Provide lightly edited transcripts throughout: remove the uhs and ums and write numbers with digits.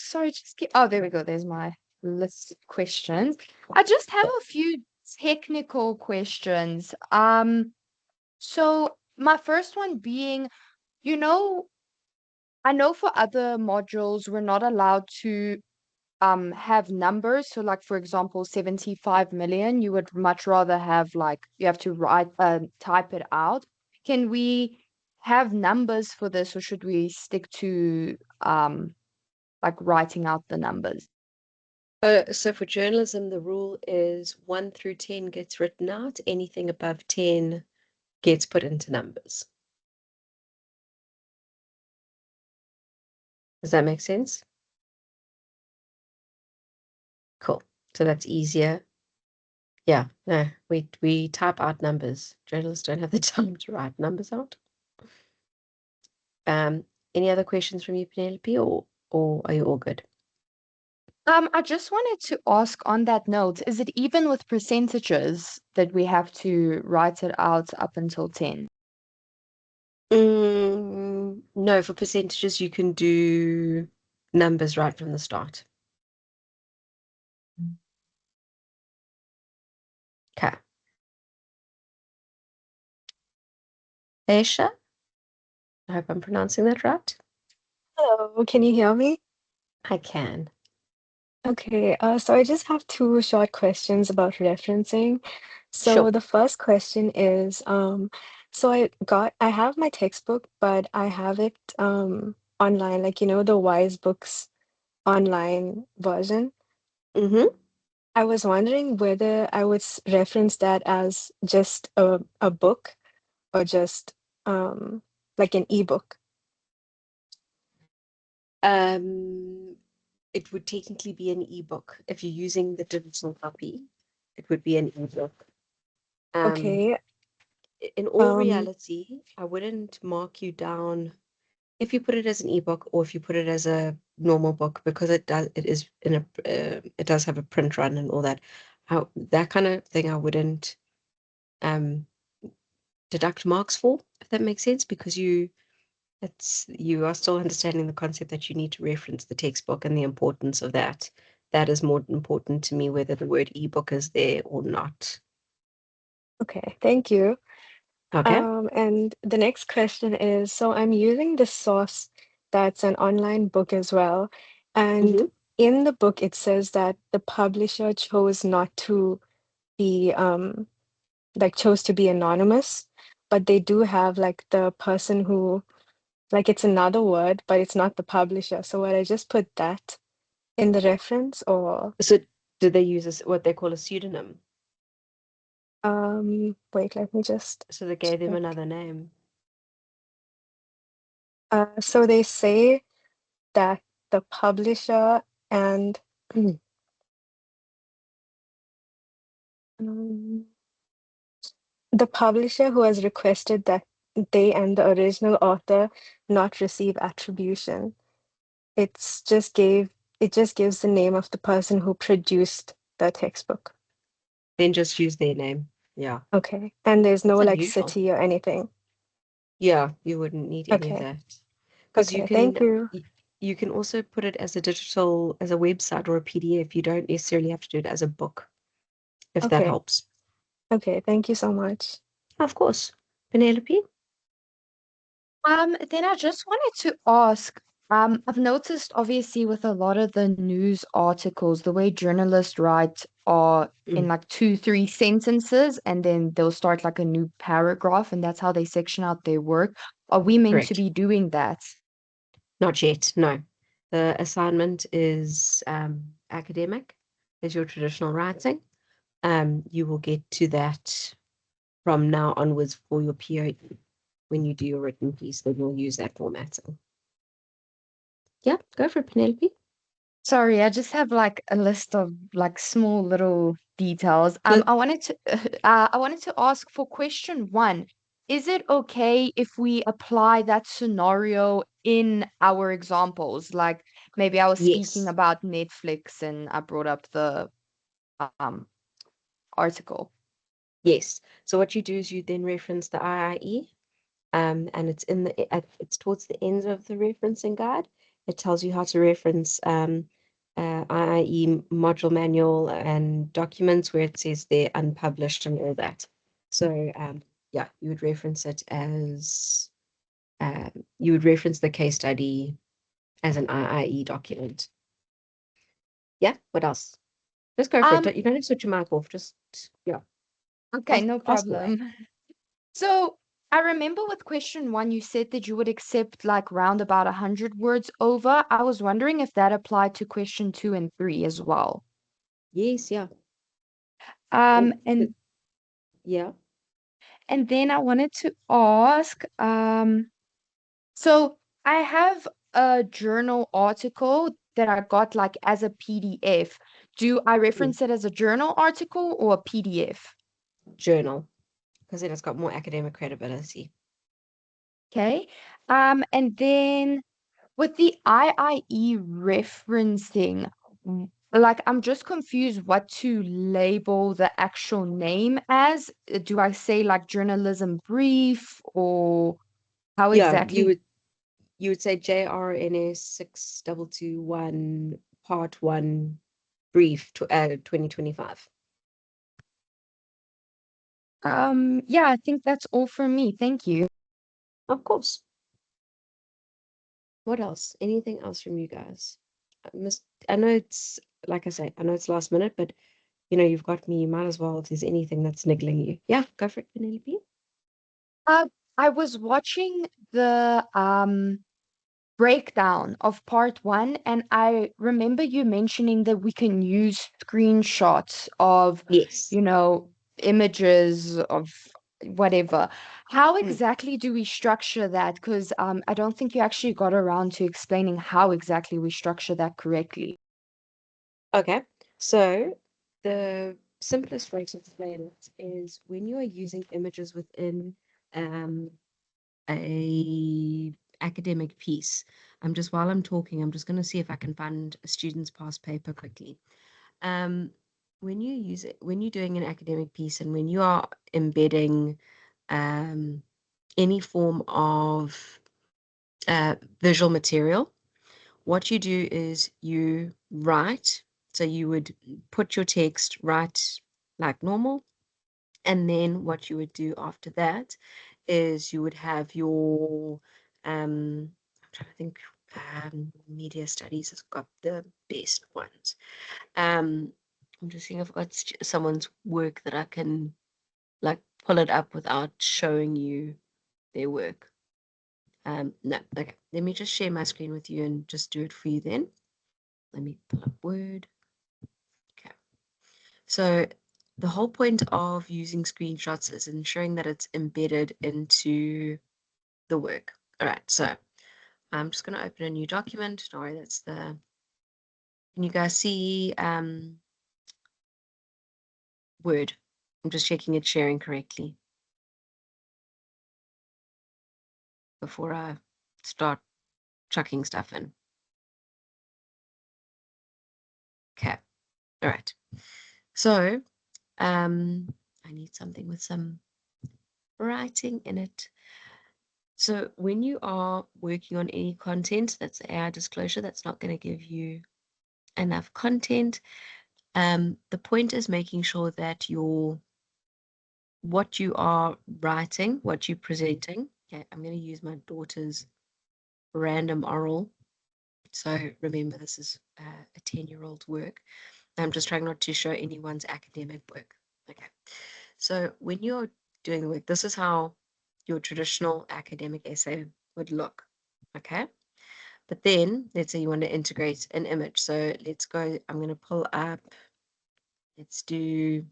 sorry, oh, there we go. There's my list of questions. I just have a few technical questions. So my first one being, you know, I know for other modules we're not allowed to have numbers. So like for example, 75 million, you would much rather have like you have to type it out. Can we have numbers for this, or should we stick to like writing out the numbers? So for journalism, the rule is 1 through 10 gets written out. Anything above 10 gets put into numbers. Does that make sense? Cool. So that's easier. Yeah, no, we type out numbers. Journalists don't have the time to write numbers out. Any other questions from you, Penelope, or are you all good? I just wanted to ask on that note, is it even with percentages that we have to write it out up until 10? No, for percentages, you can do numbers right from the start. Okay. Aisha, I hope I'm pronouncing that right. Hello, can you hear me? I can. Okay, so I just have two short questions about referencing. So Sure. the first question is, so I have my textbook, but I have it online, like the Wise Books online version. Mm-hmm. I was wondering whether I would reference that as just a book or just like an ebook. It would technically be an ebook. If you're using the digital copy, it would be an ebook. Okay, In all um, reality, I wouldn't mark you down if you put it as an ebook or if you put it as a normal book, because it does have a print run and all that. That kind of thing I wouldn't um deduct marks for, if that makes sense, because you are still understanding the concept that you need to reference the textbook and the importance of that. That is more important to me, whether the word ebook is there or not. okay, thank you. Okay. And the next question is, so I'm using the source that's an online book as well. And Mm-hmm. in the book, it says that the publisher chose not to be, like, chose to be anonymous, but they do have like the person who, like, it's another word, but it's not the publisher. So would I just put that in the reference or, So do they use what they call a pseudonym? wait, let me just So they gave them check. another name. So they say that the publisher and um, the publisher who has requested that they and the original author not receive attribution. It's just gave it just gives the name of the person who produced the textbook. Then just use their name. Yeah. Okay. And there's no It's like unusual. city or anything. Yeah, you wouldn't need any of Okay. that. Because Okay. Thank you. you can also put it as as a website or a PDF. You don't necessarily have to do it as a book, if that Okay. helps. Okay. Thank you so much. Of course. Penelope? Then I just wanted to ask, I've noticed obviously with a lot of the news articles, the way journalists write are in Mm, like two, three sentences, and then they'll start like a new paragraph, and that's how they section out their work. Are we meant to correct. be doing that? Not yet, no. The assignment is academic, is your traditional writing. You will get to that from now onwards for your PhD. When you do your written piece, then you'll use that formatting. Yeah, go for it, Penelope. Sorry, I just have like a list of like small little details. No, I wanted to ask for question one. Is it okay if we apply that scenario in our examples? Like maybe I was speaking yes, about Netflix and I brought up the um article. yes. So what you do is you then reference the IIE, and it's towards the end of the referencing guide. It tells you how to reference IIE module manual and documents where it says they're unpublished and all that. So yeah, you would reference it as you would reference the case study as an IIE document. Yeah, what else? Just go for it. Um, You don't have to switch your mic off. Just yeah, okay, no ask away. problem. So I remember with question one, you said that you would accept like round about 100 words over. I was wondering if that applied to question two and three as well. Yes, yeah. Um, And and yeah, and then I wanted to ask, so I have a journal article that I got like as a PDF. Do I reference it as a journal article or a PDF? journal, because then it's got more academic credibility. Okay. And then with the IIE referencing, like I'm just confused what to label the actual name as. Do I say like journalism brief or how Yeah, exactly? you would say JRNS6221 Part 1 brief to 2025. Yeah, I think that's all for me. Thank you. Of course. What else? Anything else from you guys? I know it's, like I say, I know it's last minute, but you've got me. You might as well, if there's anything that's niggling you. Yeah, go for it, Penelope. Uh, I was watching the breakdown of part one, and I remember you mentioning that we can use screenshots of, Yes. you know, images of whatever. How Mm. exactly do we structure that? Because I don't think you actually got around to explaining how exactly we structure that correctly. Okay. So the simplest way to explain it is when you are using images within um, a academic piece. While I'm talking, I'm just going to see if I can find a student's past paper quickly. When you use it, when you're doing an academic piece and when you are embedding any form of visual material, what you do is you write. So you would put your text right like normal. And then what you would do after that is you would have your, I'm trying to think, media studies has got the best ones. I'm just seeing if I've got someone's work that I can like pull it up without showing you their work. No, okay. Let me just share my screen with you and just do it for you then. Let me pull up Word. Okay. So the whole point of using screenshots is ensuring that it's embedded into the work. All right, so I'm just going to open a new document. Sorry, that's the. Can you guys see Word? I'm just checking it's sharing correctly before I start chucking stuff in. Okay, all right. So I need something with some writing in it. So when you are working on any content that's AI disclosure, that's not going to give you enough content. The point is making sure that what you are writing, what you're presenting. Okay, I'm going to use my daughter's random oral. So remember, this is a 10-year-old's work. I'm just trying not to show anyone's academic work. Okay, so when you're doing the work, this is how your traditional academic essay would look. Okay, but then let's say you want to integrate an image. So let's go, I'm going to pull up, let's do,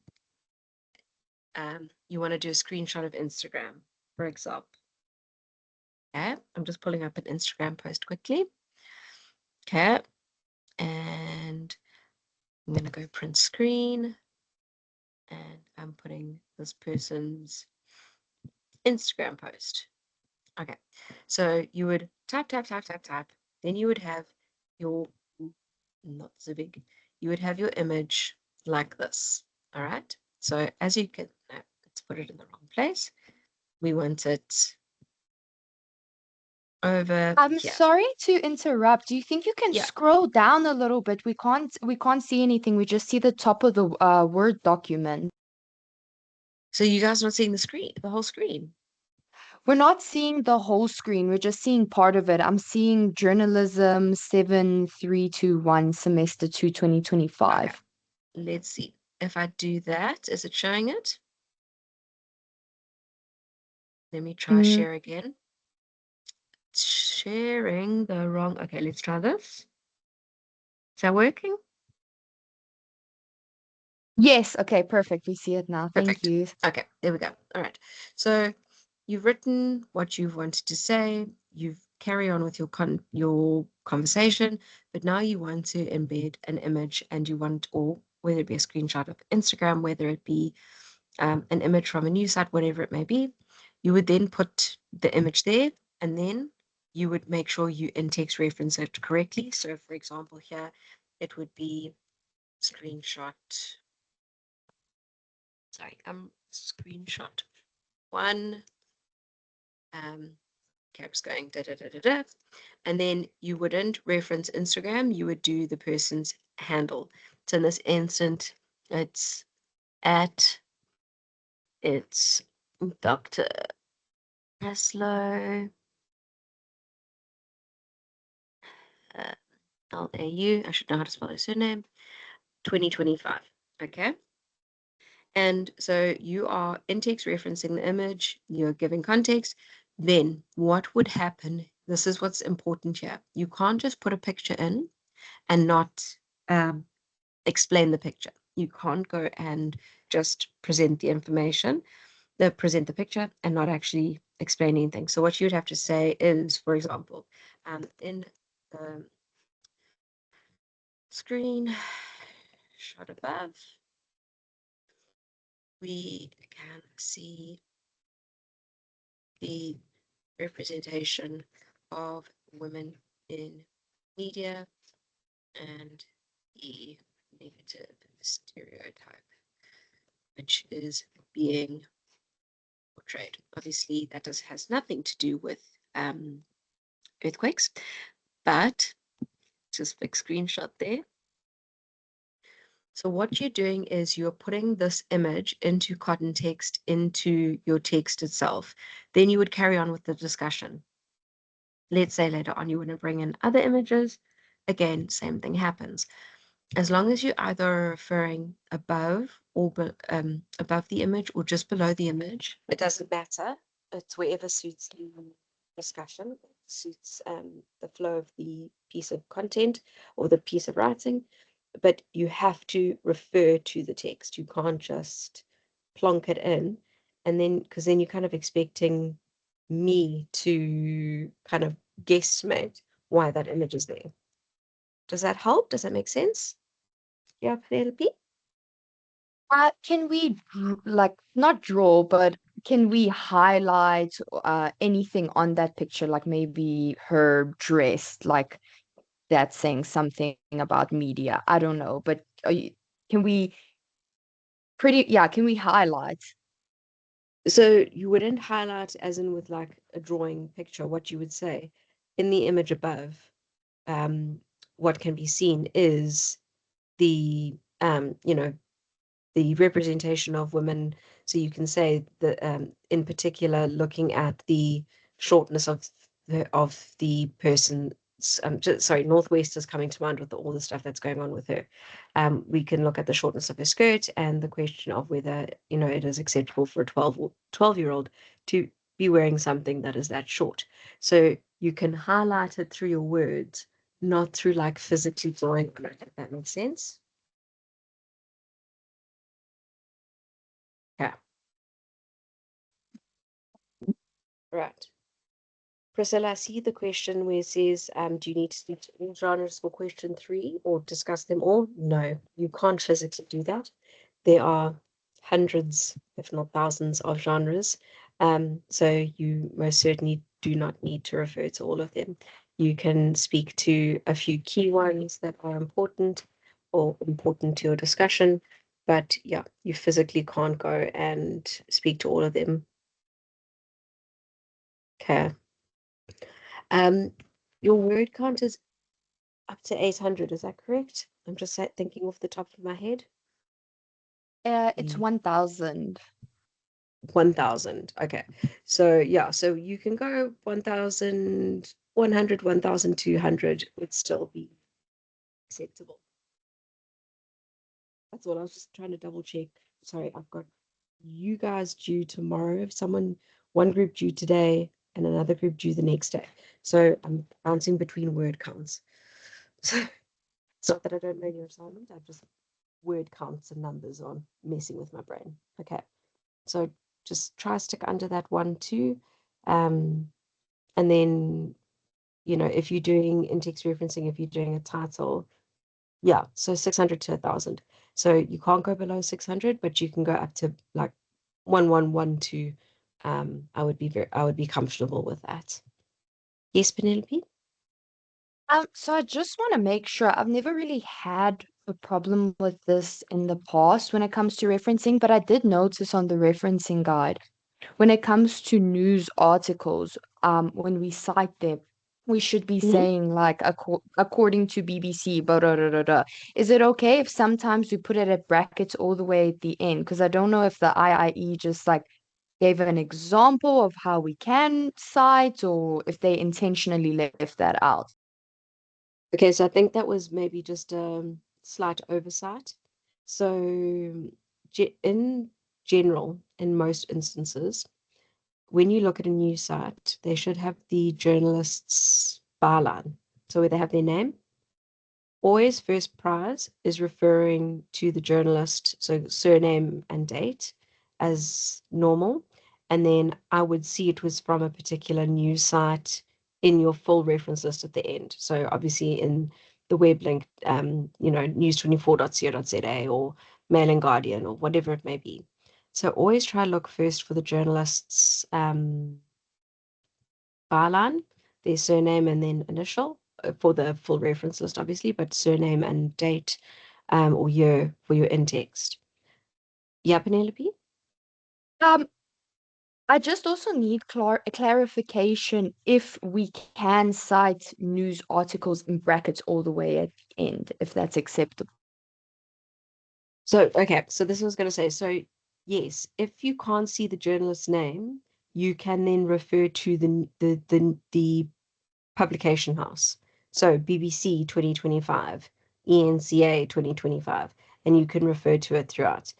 you want to do a screenshot of Instagram, for example. Okay, I'm just pulling up an Instagram post quickly. Okay, and I'm going to go print screen, and I'm putting this person's Instagram post. Okay, so you would tap, tap, tap, tap, tap. Then you would have your, not so big, you would have your image like this. All right, so as you can, no, let's put it in the wrong place. We want it, over I'm here. sorry to interrupt. Do you think you can Yeah. scroll down a little bit? We can't see anything. We just see the top of the Word document. So you guys not seeing the screen, the whole screen? We're not seeing the whole screen. We're just seeing part of it. I'm seeing journalism 7321 semester 2 Okay. 2025. Let's see. If I do that, is it showing it? Let me try Mm, share again. It's sharing the wrong. Okay, let's try this. Is that working? yes, okay, perfect. We see it now. Thank Perfect. you. Okay, there we go. All right. So you've written what you've wanted to say. You've carry on with your conversation, but now you want to embed an image, and you want, or whether it be a screenshot of Instagram, whether it be an image from a news site, whatever it may be, you would then put the image there, and then you would make sure you in-text reference it correctly. So for example, here it would be screenshot, screenshot one, caps going da da da da da, and then you wouldn't reference Instagram, you would do the person's handle. So in this instant, it's at it's Dr. Maslow, LAU, I should know how to spell his surname, 2025. Okay. And so you are in-text referencing the image, you're giving context. Then what would happen? This is what's important here. You can't just put a picture in and not explain the picture. You can't go and just present the information, present the picture and not actually explain anything. So what you'd have to say is, for example, in the screen shot above, we can see the representation of women in media and the negative stereotype which is being portrayed. Obviously, that has nothing to do with earthquakes, but just big screenshot there. So what you're doing is you're putting this image into context into your text itself. Then you would carry on with the discussion. Let's say later on you want to bring in other images. Again, same thing happens. As long as you're either referring above or above the image or just below the image, it doesn't matter. It's wherever suits the discussion, suits the flow of the piece of content or the piece of writing. But you have to refer to the text. You can't just plonk it in, and then because then you're kind of expecting me to kind of guesstimate why that image is there. Does that help? Does that make sense? Yeah, Penelope? Can we like not draw, but can we highlight anything on that picture, like maybe her dress, like that's saying something about media? I don't know, but can we can we highlight? So you wouldn't highlight as in with like a drawing picture. What you would say in the image above, what can be seen is the the representation of women. So you can say that in particular, looking at the shortness of the person's sorry, Northwest is coming to mind with all the stuff that's going on with her. We can look at the shortness of her skirt and the question of whether it is acceptable for a 12-year-old to be wearing something that is that short. So you can highlight it through your words, not through like physically drawing on it, if that makes sense. Yeah. Right. Priscilla, I see the question where it says, do you need to speak to all genres for question 3 or discuss them all? No, you can't physically do that. There are hundreds, if not thousands, of genres. So you most certainly do not need to refer to all of them. You can speak to a few key ones that are important or important to your discussion. But yeah, you physically can't go and speak to all of them. Okay. Your word count is up to 800, is that correct? I'm just thinking off the top of my head. It's 1,000. 1,000. Okay. So yeah, so you can go 1,100, 1,200 would still be acceptable. That's what I was just trying to double check. Sorry, I've got you guys due tomorrow. If one group due today and another group due the next day. So I'm bouncing between word counts. So it's not that I don't know your assignment. I just word counts and numbers on messing with my brain. Okay. So just try stick under that 1, 2. And then, if you're doing in-text referencing, if you're doing a title, yeah, so 600 to 1,000. So you can't go below 600, but you can go up to like 1,112. I would be comfortable with that. Yes, Penelope? So I just want to make sure I've never really had a problem with this in the past when it comes to referencing, but I did notice on the referencing guide when it comes to news articles, when we cite them, we should be Mhm. saying like according to BBC, blah, blah, blah, blah, blah. Is it okay if sometimes we put it at brackets all the way at the end? Because I don't know if the IIE just like gave an example of how we can cite or if they intentionally left that out. Okay, so I think that was maybe just a slight oversight. So in general, in most instances, when you look at a news site, they should have the journalist's byline. So where they have their name, always first prize is referring to the journalist, so surname and date as normal. And then I would see it was from a particular news site in your full reference list at the end. So obviously in the web link, news24.co.za or Mail and Guardian or whatever it may be. So always try to look first for the journalist's byline, their surname and then initial for the full reference list, obviously, but surname and date or year for your in-text. Yeah, Penelope? Um, I just also need clarification if we can cite news articles in brackets all the way at the end, if that's acceptable. So, okay, so this was going to say, so yes, if you can't see the journalist's name, you can then refer to the publication house. So BBC 2025, ENCA 2025, and you can refer to it throughout.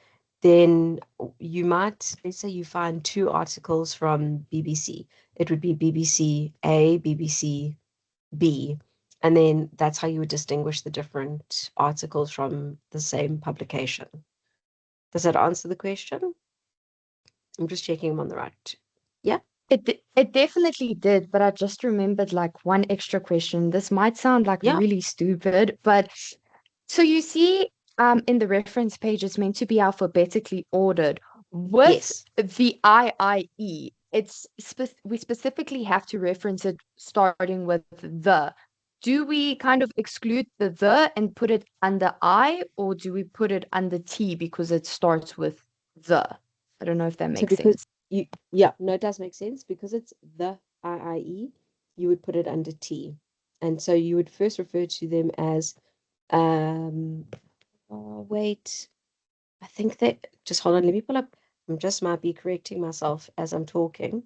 Then you might, let's say you find 2 articles from BBC. It would be BBC A, BBC B, and then that's how you would distinguish the different articles from the same publication. Does that answer the question? I'm just checking I'm on the right. Yeah? It definitely did, but I just remembered like one extra question. This might sound like Yeah. really stupid, but so you see, in the reference page, it's meant to be alphabetically ordered. With Yes. the IIE, we specifically have to reference it starting with the. Do we kind of exclude the and put it under I, or do we put it under T because it starts with the? I don't know if that So makes because sense. no, it does make sense because it's the IIE, you would put it under T. And so you would first refer to them as, oh, wait, I think that, just hold on, let me pull up. I just might be correcting myself as I'm talking.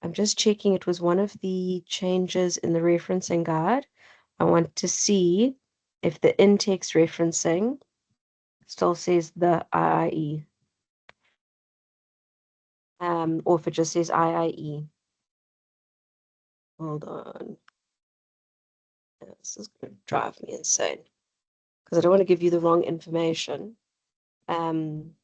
I'm just checking it was one of the changes in the referencing guide. I want to see if the in-text referencing still says the IIE, or if it just says IIE. Hold on. This is going to drive me insane because I don't want to give you the wrong information. I'm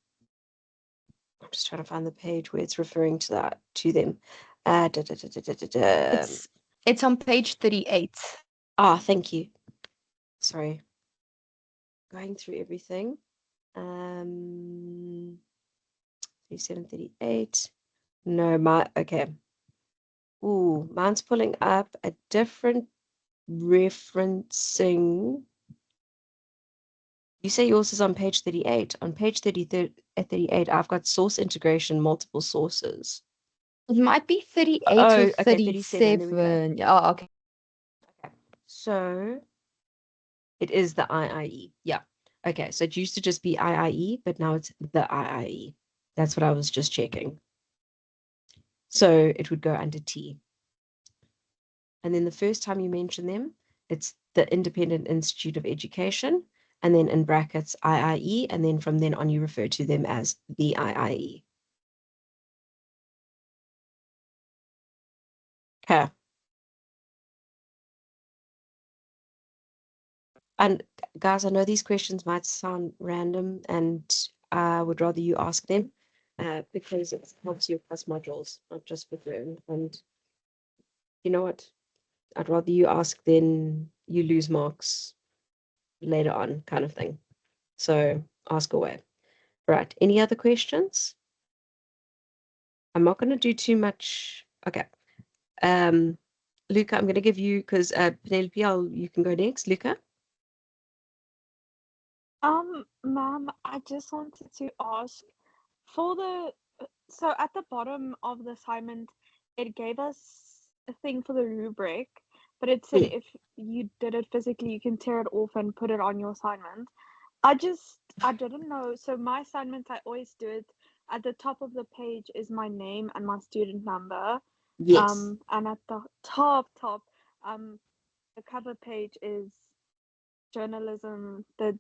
just trying to find the page where it's referring to that to them. Da, da, da, da, da, da, da. It's on page 38. Thank you. Sorry, going through everything. 3738. No, okay. Ooh, mine's pulling up a different referencing. You say yours is on page 38. On page 38, I've got source integration, multiple sources. It might be 38 Oh, or okay, 37. There we go. 37. Oh, okay. Okay. So it is the IIE. Yeah. Okay. So it used to just be IIE, but now it's the IIE. That's what I was just checking. So it would go under T. And then the first time you mention them, it's the Independent Institute of Education, and then in brackets IIE, and then from then on you refer to them as the IIE. Okay. And guys, I know these questions might sound random, and I would rather you ask them because it helps you across modules, not just with learn. And you know what? I'd rather you ask than you lose marks later on, kind of thing. So ask away. Right. Any other questions? I'm not going to do too much. Okay. Luca, I'm going to give you, because Penelope, you can go next. Luca? Ma'am, I just wanted to ask for the so at the bottom of the assignment, it gave us a thing for the rubric, but it said Hmm. if you did it physically, you can tear it off and put it on your assignment. I didn't know. So my assignment, I always do it at the top of the page is my name and my student number. Yes. And at the top, um, the cover page is journalism, the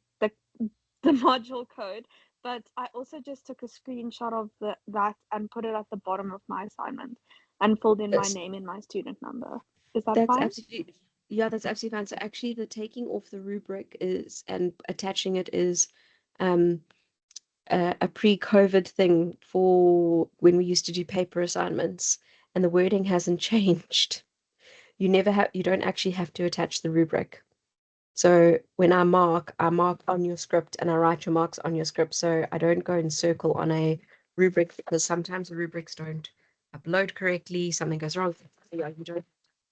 module code. But I also just took a screenshot of that and put it at the bottom of my assignment and filled in my That's, name and my student number. Is that that's fine? absolutely, yeah, that's absolutely fine. So actually the taking off the rubric is, and attaching it is um, a pre-COVID thing for when we used to do paper assignments, and the wording hasn't changed. You don't actually have to attach the rubric. So when I mark on your script and I write your marks on your script. So I don't go and circle on a rubric because sometimes the rubrics don't upload correctly, something goes wrong. Yeah, you don't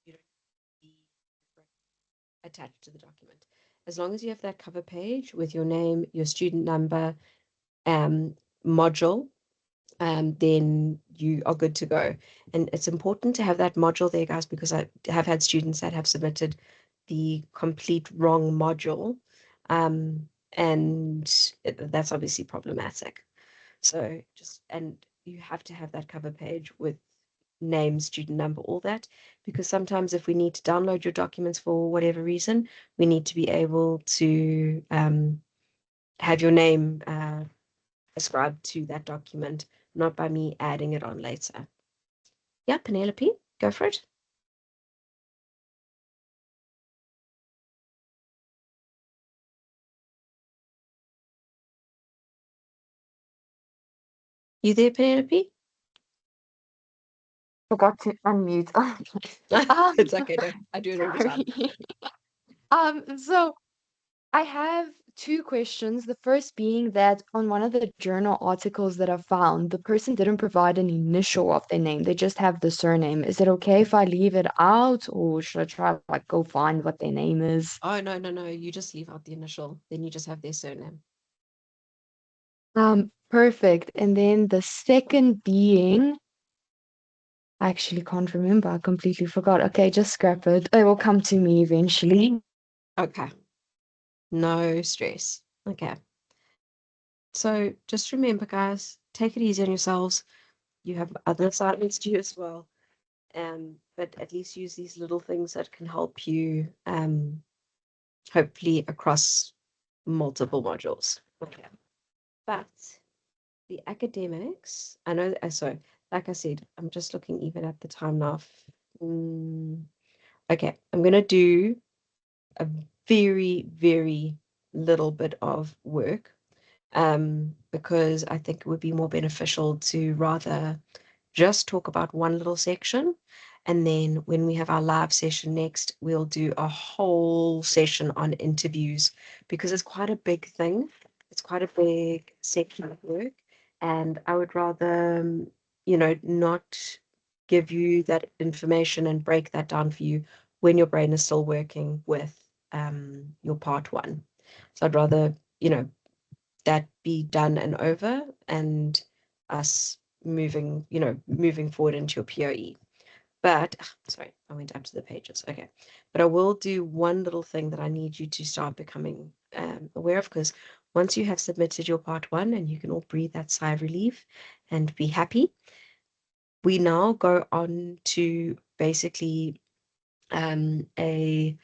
be attached to the document. As long as you have that cover page with your name, your student number, module, then you are good to go. And it's important to have that module there, guys, because I have had students that have submitted the complete wrong module. And that's obviously problematic. So and you have to have that cover page with name, student number, all that, because sometimes if we need to download your documents for whatever reason, we need to be able to have your name ascribed to that document, not by me adding it on later. Yeah, Penelope, go for it. You there, Penelope? Forgot to unmute. Um, It's okay, I do it all the sorry. time. So I have two questions. The first being that on one of the journal articles that I found, the person didn't provide an initial of their name. They just have the surname. Is it okay if I leave it out, or should I try like go find what their name is? Oh, no, no, no. You just leave out the initial, then you just have their surname. Perfect. And then the second being, I actually can't remember. I completely forgot. Okay, just scrap it. It will come to me eventually. Okay. No stress. Okay. So just remember, guys, take it easy on yourselves. You have other assignments to do as well. But at least use these little things that can help you, hopefully across multiple modules. Okay. But the academics, I know, so like I said, I'm just looking even at the time now. Okay, I'm going to do a very, very little bit of work because I think it would be more beneficial to rather just talk about one little section. And then when we have our live session next, we'll do a whole session on interviews because it's quite a big thing. It's quite a big section of work. And I would rather, not give you that information and break that down for you when your brain is still working with your part one. So I'd rather, that be done and over and us moving, moving forward into your POE. But sorry, I went up to the pages. Okay, but I will do one little thing that I need you to start becoming aware of, because once you have submitted your part 1 and you can all breathe that sigh of relief and be happy, we now go on to basically a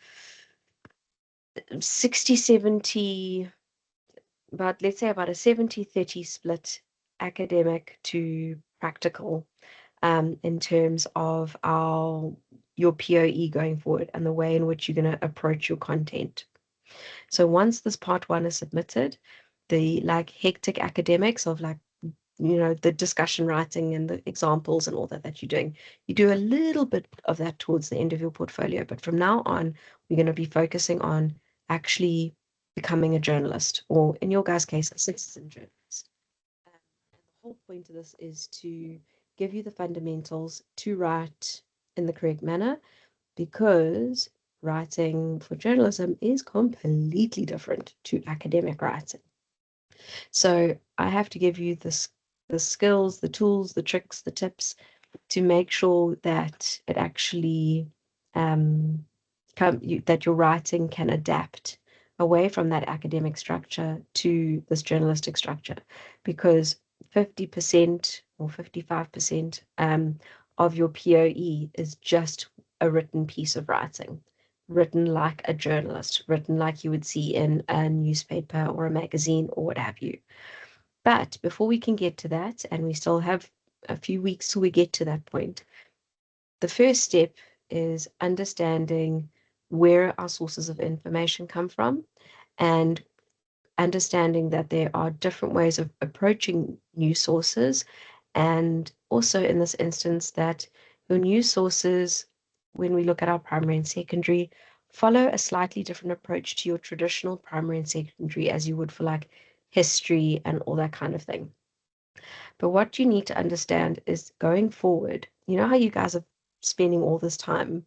60-70, let's say about a 70-30 split academic to practical, in terms of your POE going forward and the way in which you're going to approach your content. So once this part 1 is submitted, the hectic academics of the discussion writing and the examples and all that you're doing, you do a little bit of that towards the end of your portfolio. But from now on, we're going to be focusing on actually becoming a journalist, or in your guys' case, a citizen journalist. And the whole point of this is to give you the fundamentals to write in the correct manner, because writing for journalism is completely different to academic writing. So I have to give you the skills, the tools, the tricks, the tips to make sure that it actually that your writing can adapt away from that academic structure to this journalistic structure, because 50% or 55% of your POE is just a written piece of writing, written like a journalist, written like you would see in a newspaper or a magazine or what have you. But before we can get to that, and we still have a few weeks till we get to that point, the first step is understanding where our sources of information come from, and understanding that there are different ways of approaching news sources, and also in this instance that your news sources, when we look at our primary and secondary, follow a slightly different approach to your traditional primary and secondary as you would for history and all that kind of thing. But what you need to understand is, going forward, you know how you guys are spending all this time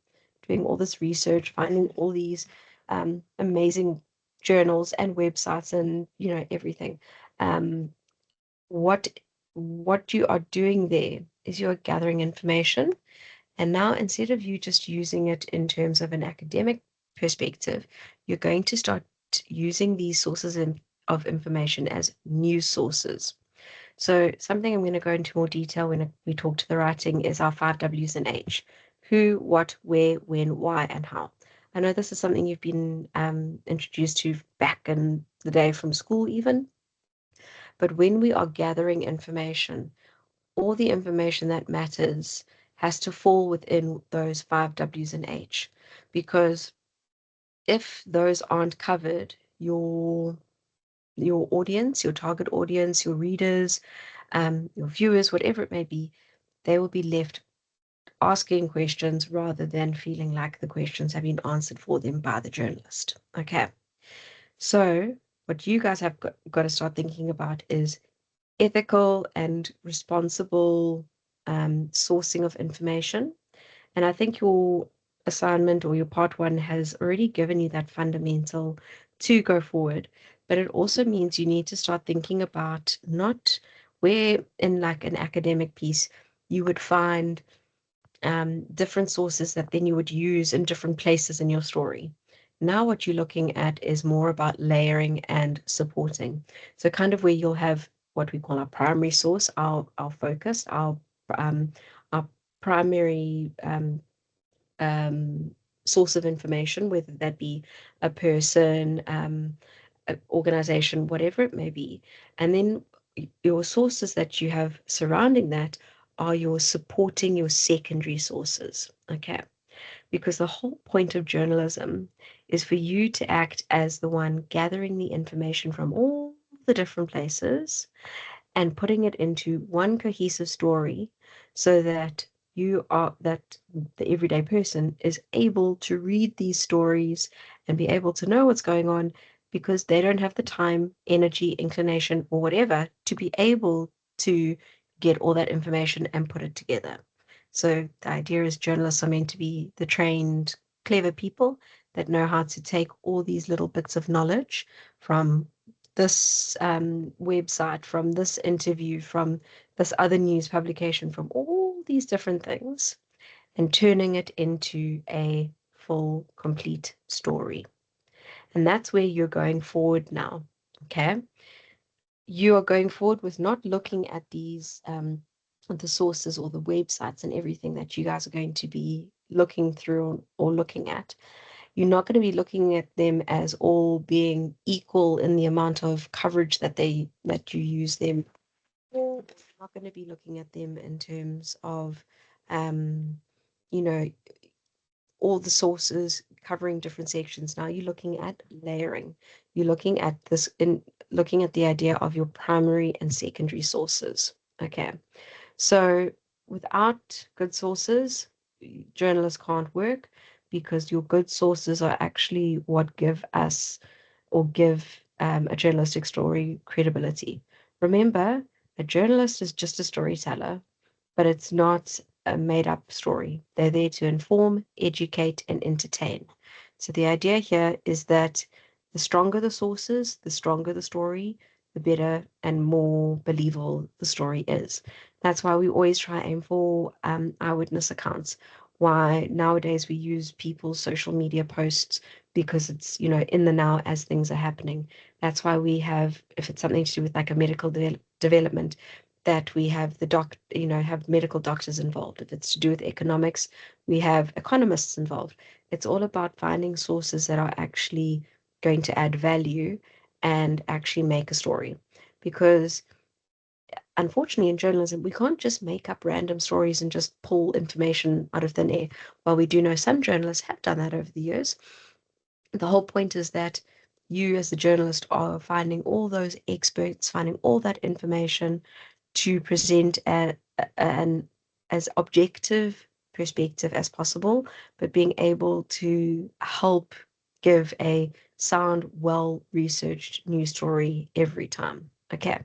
doing all this research, finding all these amazing journals and websites and everything. What you are doing there is you're gathering information, and now instead of you just using it in terms of an academic perspective, you're going to start using these sources of information as news sources. So something I'm going to go into more detail when we talk to the writing is our 5 W's and H: who, what, where, when, why, and how. I know this is something you've been introduced to back in the day from school even, but when we are gathering information, all the information that matters has to fall within those 5 W's and H, because if those aren't covered, your audience, your target audience, your readers, your viewers, whatever it may be, they will be left asking questions rather than feeling like the questions have been answered for them by the journalist. Okay, so what you guys have got to start thinking about is ethical and responsible sourcing of information. And I think your assignment or your part 1 has already given you that fundamental to go forward. But it also means you need to start thinking about not where in an academic piece you would find different sources that then you would use in different places in your story. Now what you're looking at is more about layering and supporting. So kind of where you'll have what we call our primary source, our focus, our primary source of information, whether that be a person, an organization, whatever it may be. And then your sources that you have surrounding that are your supporting, your secondary sources. Okay. Because the whole point of journalism is for you to act as the one gathering the information from all the different places and putting it into one cohesive story, so that the everyday person is able to read these stories and be able to know what's going on, because they don't have the time, energy, inclination, or whatever to be able to get all that information and put it together. So the idea is journalists are meant to be the trained, clever people that know how to take all these little bits of knowledge from this website, from this interview, from this other news publication, from all these different things, and turning it into a full, complete story. And that's where you're going forward now. Okay. You are going forward with not looking at these, the sources or the websites and everything that you guys are going to be looking through or looking at. You're not going to be looking at them as all being equal in the amount of coverage that you use them. Or you're not going to be looking at them in terms of, you know, all the sources covering different sections. Now you're looking at layering. You're looking at this in looking at the idea of your primary and secondary sources. Okay. So without good sources, journalists can't work, because your good sources are actually what give us, or give a journalistic story, credibility. Remember, a journalist is just a storyteller, but it's not a made up story. They're there to inform, educate, and entertain. So the idea here is that the stronger the sources, the stronger the story, the better and more believable the story is. That's why we always try and aim for eyewitness accounts. Why nowadays we use people's social media posts, because it's, in the now as things are happening. That's why we have, if it's something to do with like a medical development, that we have have medical doctors involved. If it's to do with economics, we have economists involved. It's all about finding sources that are actually going to add value and actually make a story. Because unfortunately, in journalism, we can't just make up random stories and just pull information out of thin air. While we do know some journalists have done that over the years, the whole point is that you, as the journalist, are finding all those experts, finding all that information to present an as objective perspective as possible, but being able to help give a sound, well-researched news story every time. Okay.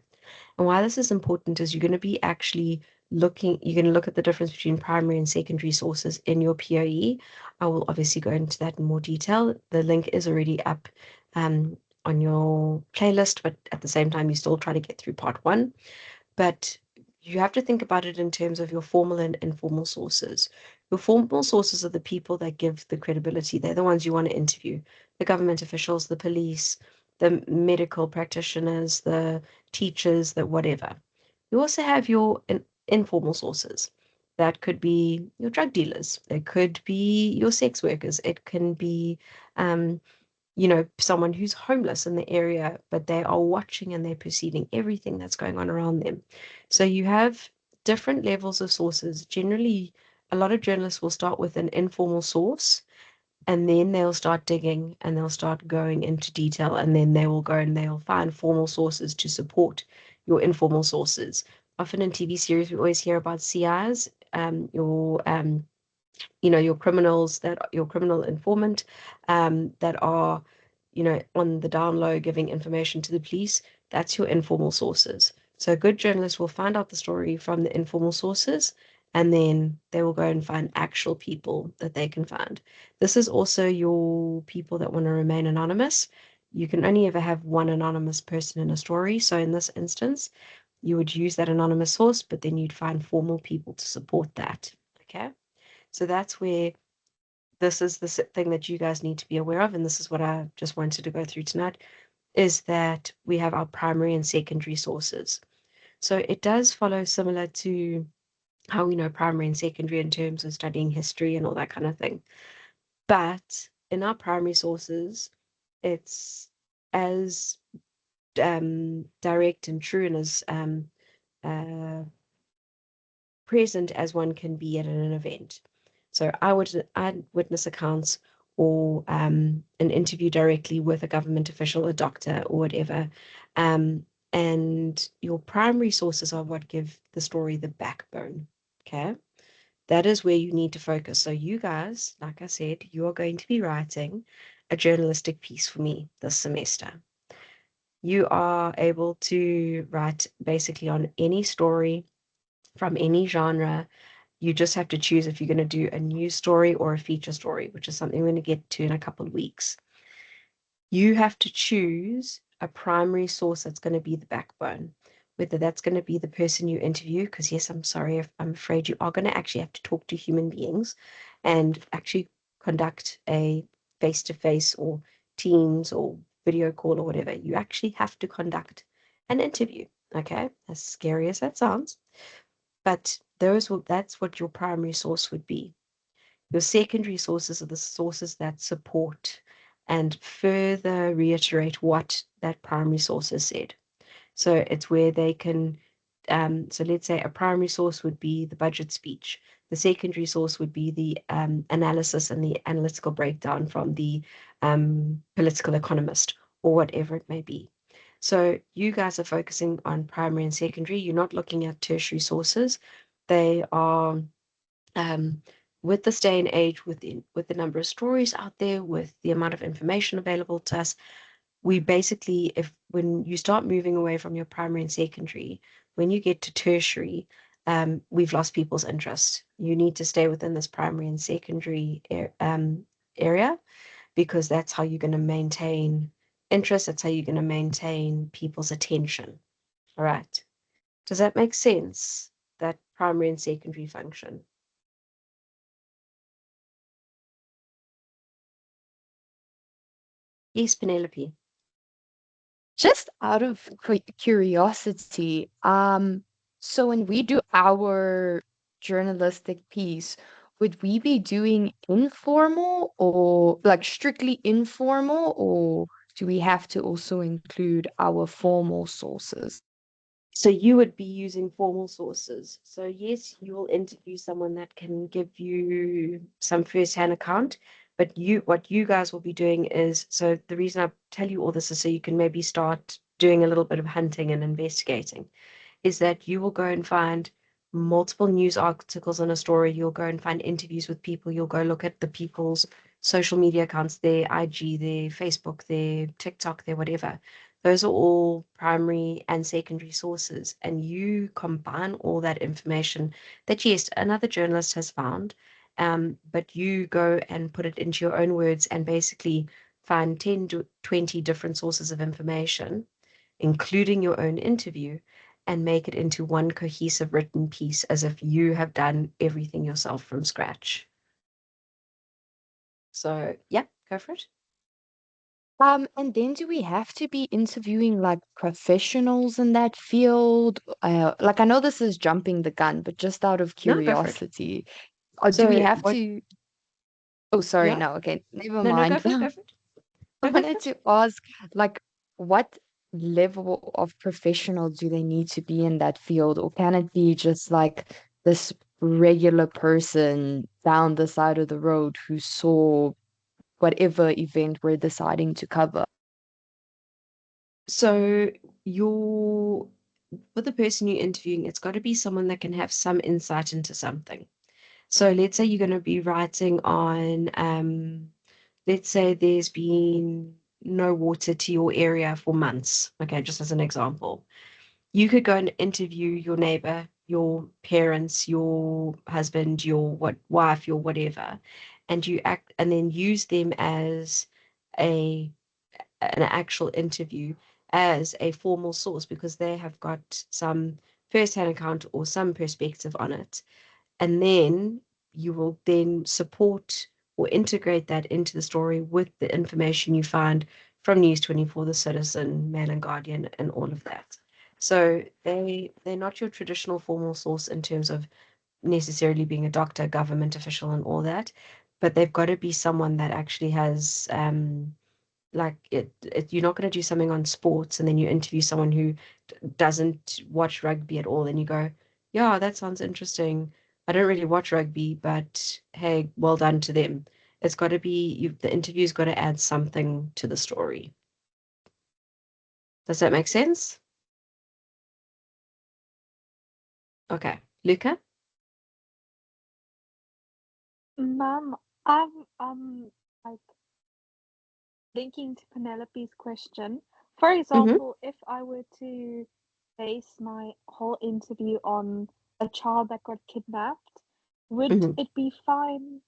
And why this is important is you're going to be actually you're going to look at the difference between primary and secondary sources in your POE. I will obviously go into that in more detail. The link is already up on your playlist, but at the same time, you still try to get through part 1. But you have to think about it in terms of your formal and informal sources. Your formal sources are the people that give the credibility. They're the ones you want to interview: the government officials, the police, the medical practitioners, the teachers, the whatever. You also have your informal sources. That could be your drug dealers. It could be your sex workers. It can be someone who's homeless in the area, but they are watching and they're perceiving everything that's going on around them. So you have different levels of sources. Generally, a lot of journalists will start with an informal source, and then they'll start digging and they'll start going into detail, and then they will go and they'll find formal sources to support your informal sources. Often in TV series, we always hear about CIs, your criminals, that your criminal informant, that are, on the down low giving information to the police. That's your informal sources. So a good journalist will find out the story from the informal sources, and then they will go and find actual people that they can find. This is also your people that want to remain anonymous. You can only ever have one anonymous person in a story. So in this instance, you would use that anonymous source, but then you'd find formal people to support that. Okay. So that's where this is the thing that you guys need to be aware of, and this is what I just wanted to go through tonight, is that we have our primary and secondary sources. So it does follow similar to how we know primary and secondary in terms of studying history and all that kind of thing. But in our primary sources, it's as direct and true and as present as one can be at an event. So eyewitness accounts, or an interview directly with a government official, a doctor, or whatever. And your primary sources are what give the story the backbone. Okay. That is where you need to focus. So you guys, like I said, you are going to be writing a journalistic piece for me this semester. You are able to write basically on any story from any genre. You just have to choose if you're going to do a news story or a feature story, which is something we're going to get to in a couple of weeks. You have to choose a primary source that's going to be the backbone, whether that's going to be the person you interview, because yes, I'm sorry, if I'm afraid you are going to actually have to talk to human beings and actually conduct a face-to-face or Teams or video call or whatever. You actually have to conduct an interview, okay? As scary as that sounds, but that's what your primary source would be. Your secondary sources are the sources that support and further reiterate what that primary source has said. So it's where they can, so let's say a primary source would be the budget speech. The secondary source would be the analysis and the analytical breakdown from the political economist or whatever it may be. So you guys are focusing on primary and secondary. You're not looking at tertiary sources. They are with this day and age, with the number of stories out there, with the amount of information available to us, we basically, when you start moving away from your primary and secondary, when you get to tertiary, we've lost people's interest. You need to stay within this primary and secondary area, because that's how you're going to maintain interest. That's how you're going to maintain people's attention. All right. Does that make sense? That primary and secondary function? Yes, Penelope. Just out of curiosity, so when we do our journalistic piece, would we be doing informal or like strictly informal, or do we have to also include our formal sources? So you would be using formal sources. So yes, you will interview someone that can give you some first-hand account, but what you guys will be doing is, so the reason I tell you all this is so you can maybe start doing a little bit of hunting and investigating, is that you will go and find multiple news articles on a story. You'll go and find interviews with people. You'll go look at the people's social media accounts, their IG, their Facebook, their TikTok, their whatever. Those are all primary and secondary sources. And you combine all that information that, yes, another journalist has found, but you go and put it into your own words and basically find 10 to 20 different sources of information, including your own interview, and make it into one cohesive written piece as if you have done everything yourself from scratch. So, yeah, go for it. And then do we have to be interviewing like professionals in that field? Like I know this is jumping the gun, but just out of No, go for it. curiosity, or do we So, have what, to? Oh, sorry, yeah? no, okay, never No, mind. go for it, go for it. I No, go for wanted it. to ask, like, what level of professional do they need to be in that field, or can it be just like this regular person down the side of the road who saw whatever event we're deciding to cover? So, you're, with the person you're interviewing, it's got to be someone that can have some insight into something. So, let's say you're going to be writing on, let's say there's been no water to your area for months. Okay, just as an example. You could go and interview your neighbor, your parents, your husband, your wife, your whatever, and you act and then use them as a an actual interview as a formal source, because they have got some first-hand account or some perspective on it. And then you will then support or integrate that into the story with the information you find from News 24, The Citizen, Mail and Guardian, and all of that. So they're not your traditional formal source in terms of necessarily being a doctor, government official, and all that, but they've got to be someone that actually has like you're not going to do something on sports and then you interview someone who doesn't watch rugby at all and you go, yeah, that sounds interesting. I don't really watch rugby, but hey, well done to them. It's got to be the interview's got to add something to the story. Does that make sense? Okay, Luca. Ma'am, I'm like linking to Penelope's question. For Mm-hmm, example, if I were to base my whole interview on a child that got kidnapped, would mm-hmm. it be fine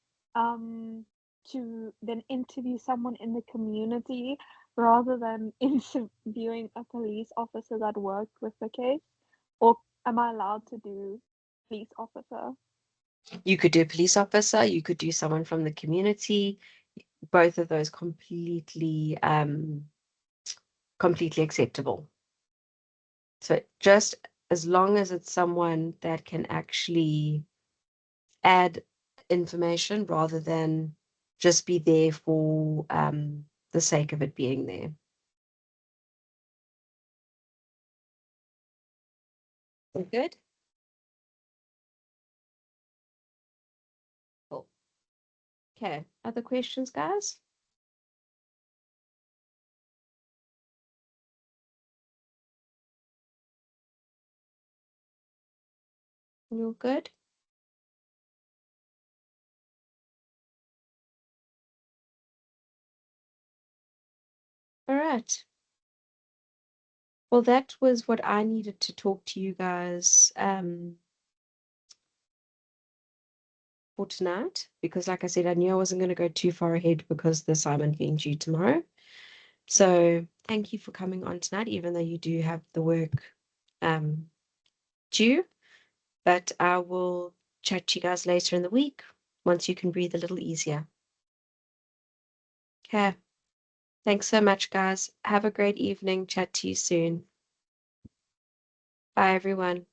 to then interview someone in the community rather than interviewing a police officer that worked with the case? Or am I allowed to do police officer? You could do a police officer, you could do someone from the community. Both of those completely acceptable. So just as long as it's someone that can actually add information rather than just be there for the sake of it being there. Good. Cool. Okay. Other questions, guys? You're good. All right. Well, that was what I needed to talk to you guys for tonight, because like I said, I knew I wasn't going to go too far ahead because the assignment being due tomorrow. So thank you for coming on tonight, even though you do have the work due. But I will chat to you guys later in the week once you can breathe a little easier. Okay. Thanks so much, guys. Have a great evening. Chat to you soon. Bye, everyone.